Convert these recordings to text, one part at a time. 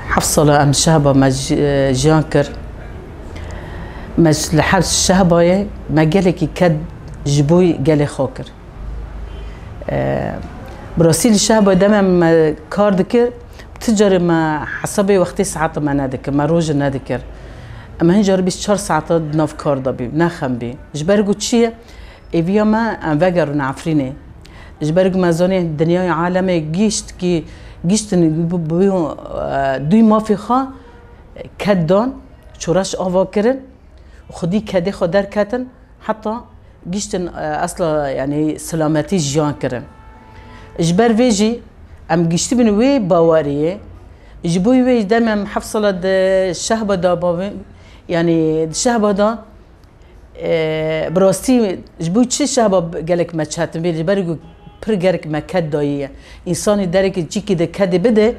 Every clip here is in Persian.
حفصلة أم شهبة مج جانكر مج لحبس الشهبة ما قالك كد جبوي قالي خاكر براسيل الشهبة دائما ما كار ذكر بتجري ما حسبي وقتي ساعات ما نذكر ما روج نذكر اما هنجر بيش 4 ساعات ناف كار دبي نخم بي جبرجو تشي ايفيا ما انفجر نعفريني جبرجو ما زوني الدنيا عالمي جيشت بيو دوي ما في خا كدان شورش آوا كرن وخدي كده خدر كتن حتى جيشتن اصلا يعني سلامتي جان كرن جبر فيجي ام جيشتي بن وي باوريه جبوي وي دائما حفصله الشهبه دا يعني الشهبه دا براستي جبوي تشي شهبه قالك ما تشاتم بي جبرجو برجرك ما كدايه انسان درك جي كده كده بده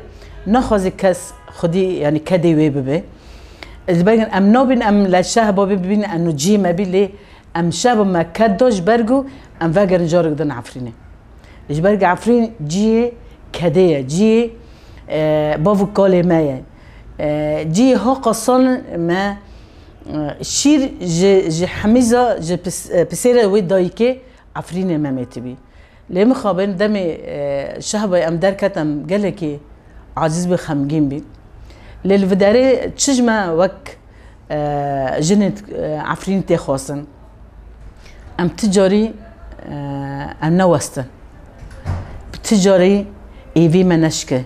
ناخذ كاس خدي يعني كده وي ببه الباقي ام نوبين ام للشهبه ببين انه جي ما بي ام شاب ما كدوش برجو ام فاجر جارك دن عفرينه جبرج عفرين جي كديه جي بافو كولي مايا جي هو قصان ما شير جي حميزه جي بسيره ويدايكي عفرينه ما ماتبي ليه مخابن دمي شهبه ام دركتم قالكي عزيز بخمجين بي للفداري تشجمه وك جنت عفرين تخاصن ام تجاري ام نوستن بتجاري ايفي منشكه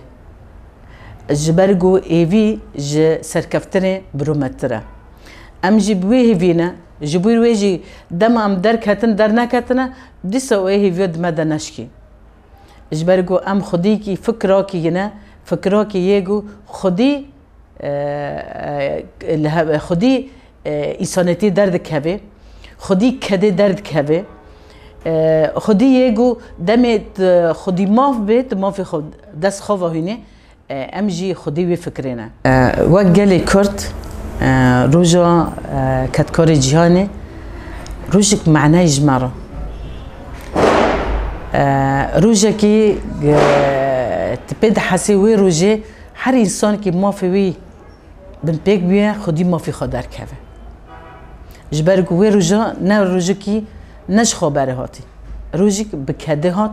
جبرجو ايفي ج سركفتني برومتره ام جبوي هيفينا جبوي ويجي دم ام دركتن درنكتنا دسو هيفي دم دنشكي جبرجو ام خديكي فكراكي هنا فكراكي يجو خدي خدي انسانيتي درد كبه خدي كده درد كبه خدي يجو دمت خدي ماف بيت ما في خد دست خوفه هنا امجي خدي بفكرنا وقالي كرت روجا كتكاري جهاني روجك معناه جمره روجا كي تبد حسي وي روجي هر انسان كي ما في وي بن بيك بيه خدي ما في خدر كبه جبرك وي روجا نه روجا كي نش خبره هاتي روجك بكده هات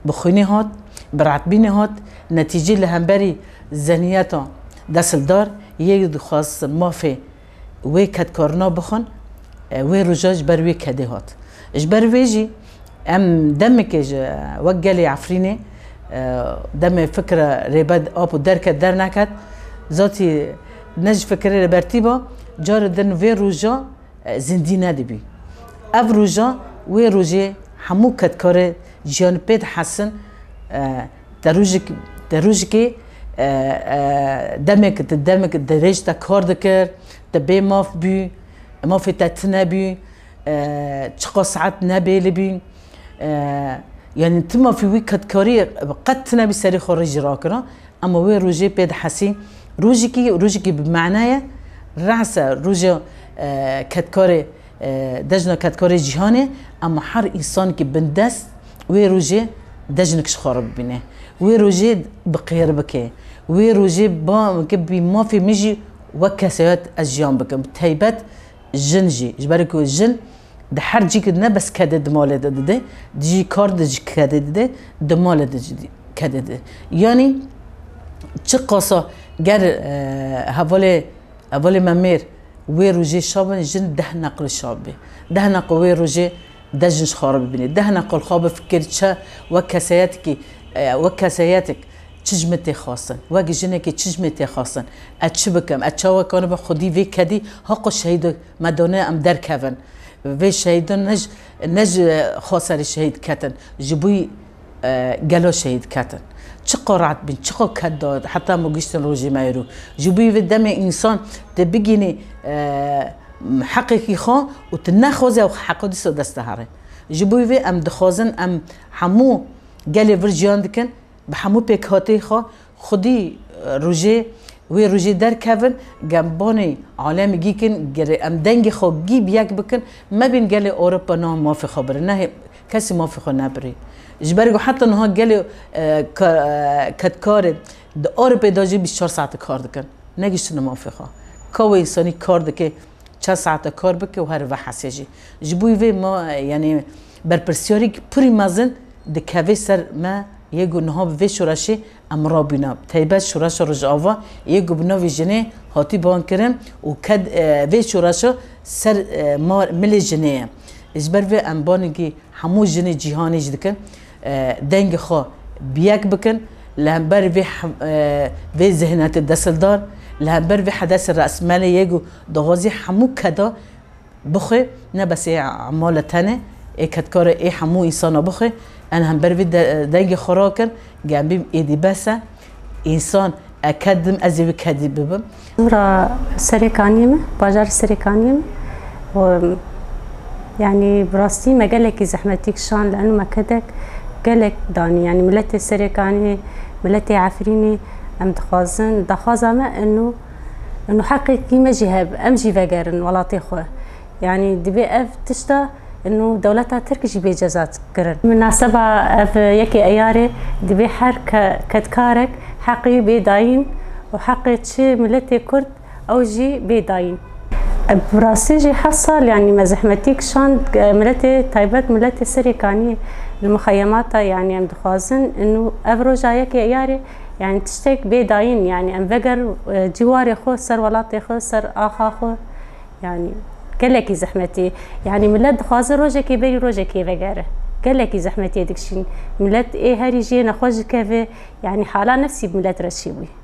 بخوني هات برعتبيني هات نتيجه لهمبري زنياتا دسل دار يجد خاص ما في وي كد كارنا بخون وي روجا جبر وي كده هات جبر ويجي ام دمك وقالي عفريني دم فكره رباد ابو دركت در نكت ذاتي نج فكره ربرتيبا جار دن وي روجا زندي ندبي اف روجا وي روجي همو كتكار جيان بيد حسن دروجك دمك دريج تا كار دكر دبي ماف بي ما في تتنبي تشقى ساعات نبي لبي يعني تما في ويكت كاري قد تنبي سري خارج راكنا اما وي روجي بيد حسي روجيكي بمعناه راسه روجا كتكاري دجنا كتكاري جهاني اما حر انسان كي بندس وي روجي دجنك شخرب بينه وي روجي بقير بكي وي روجي با كبي ما في ميجي وكاسيات اجيان بكم تهيبات جنجي جبركو الجن ده حر جيك نبس كده دماله ده جي كارد جي كده ده دماله ده كده يعني تقصى جر هفولي ممير وي روجي شابن جن ده نقل شابي ده نقل وي روجي دجنش خارب بني ده نقل خاب فكر شا وكاسياتك تجمتي خاصا واجي جنك تجمتي خاصا اتشبكم اتشوا كانوا بخدي في كدي حق الشهيد مدونه ام در كفن في شهيد نج خاصر الشهيد كتن جبوي قالوا شهيد كتن تشقرعت بين تشق كداد حتى ما جيشتن روجي ما يرو جبوي في دم انسان تبقيني حقيقي خان وتناخذ وحق دي دستهاره جبوي في ام دخازن ام حمو قالي فرجيان دكن بحمو بيك هاتي خا خدي روجي وي روجي در كفن جنباني عالم جيكن جري ام دنگي خو جيب يك بكن ما بين قالي اوروبا نو ما في خبر نه كسي ما في خو نبري جبرجو حتى انه قالي كتكار د آوروپا دا جی 24 ساعت کار دکن نگیشتن موافقه که انسانی کار دکه چند ساعت کار بکه و هر وقت حسیجی جبوی و ما یعنی برپرسیاری که پوری مزن دکوی سر ما یگو نها به شورشی امرا بینا تایبت شورش رجاوا یگو بنا ویژنه هاتی بان کرم و کد وی شورش سر ما مل جنه اجبر و انبانگی همو جنه جهانی جدکن دنگ خو بیاک بکن لهمبر وی ذهنیت دستلدار لهمبر وی حدث رأسمالی یگو دوازی همو کدا بخه نه بس اعمال تنه کدکار همو انسان بخه أنا هم برفي دنگ خراكن جنبي إيدي بس إنسان أكدم أزيد كذب زورا سريكانيمه باجار سريكانيمه و يعني براستي ما قالك زحمتك شان لأنه ما كدك قالك داني يعني ملتي سريكاني ملتي عفريني أم دخازن إنه حقي كيما جهاب أمجي فجرن ولا تخوه يعني دبي أف تشتا إنه دولتها تركي بإجازات كرن مناسبة يكي أياري دبي حركة كدكارك حقي بيداين وحقي تشي ملتي كرد أو جي بيداين براسي جي حصل يعني مزحمتيك شان ملتي تايبات ملتي سريكاني المخيمات يعني أم دخازن إنه أفروجا يكي أياري يعني تشتك بيداين يعني أم فقر جواري خو سر ولاتي خو سر آخا خو يعني قالك زحمتي يعني ملات خازن روجكي بي روجكي فقره قالك زحمتي دكشين ملات ايه هاري جينا خوج كافي يعني حاله نفسي بملات رشيوي